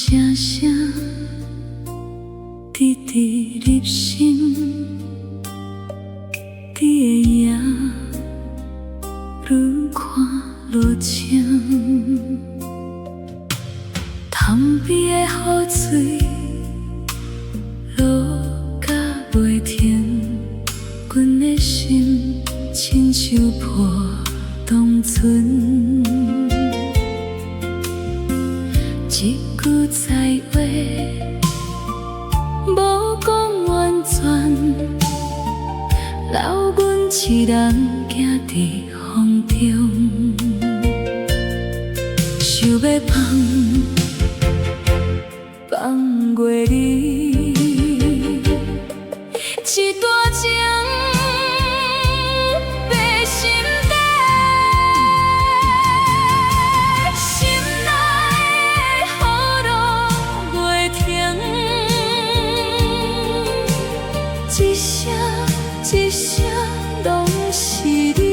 声声直直入心，你的影愈看愈清。潭边的雨水落甲袂停，阮的心亲像破冬春。一句在话，无讲完全，留阮一人行伫风中，想要放过你，一段情埋心底，心内的雨落袂停，一声一声拢是你，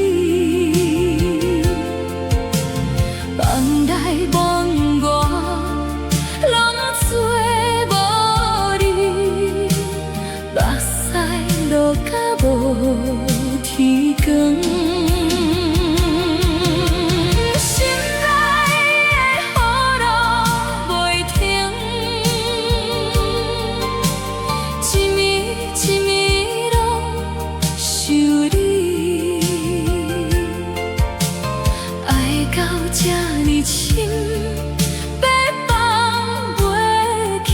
梦内梦外拢做无你，目屎落甲无天光。心内的雨落袂停，一暝一暝拢想你，爱到这呢深，要放袂去，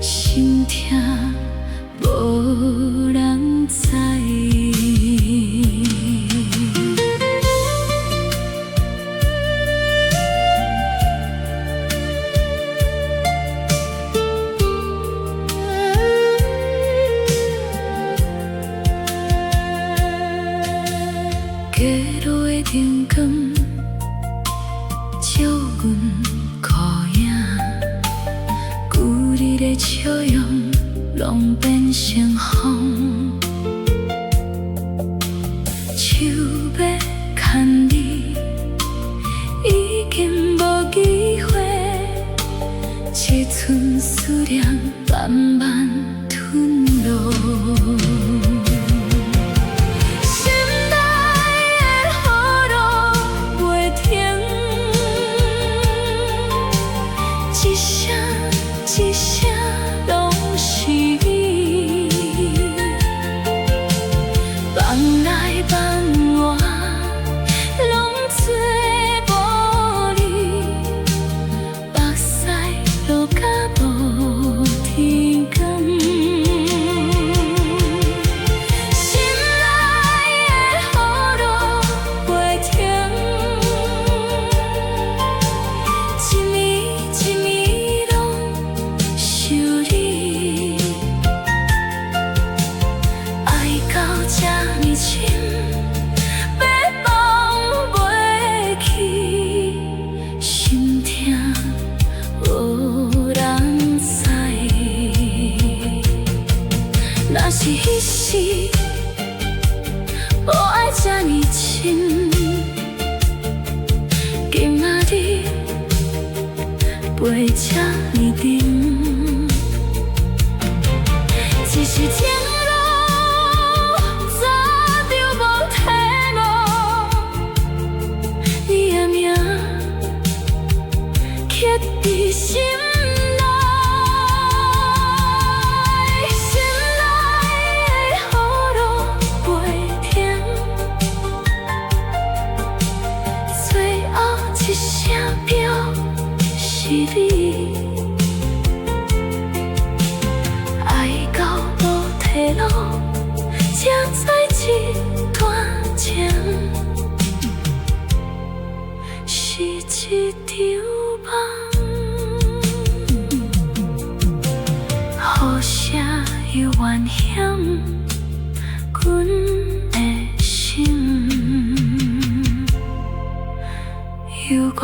心痛无人知。街路的灯光照阮裤影，旧日的笑容拢变成风，手要牵你，已经无机会，一寸思念慢慢吞落。心内的雨落袂停，一声一声拢是你，梦内梦外拢做无你，目屎落甲无天光。心内的雨落袂停，一暝一暝拢想你，爱到这呢深，要放袂去，心痛无人知。若是彼时无爱这呢深，今仔日陪这呢重，一时情路早就无题目，你的名刻伫心内，心内的雨落袂停，最后一声表是你，爱到无退路，才知一段情是一场梦，雨声又怨险阮的心，犹原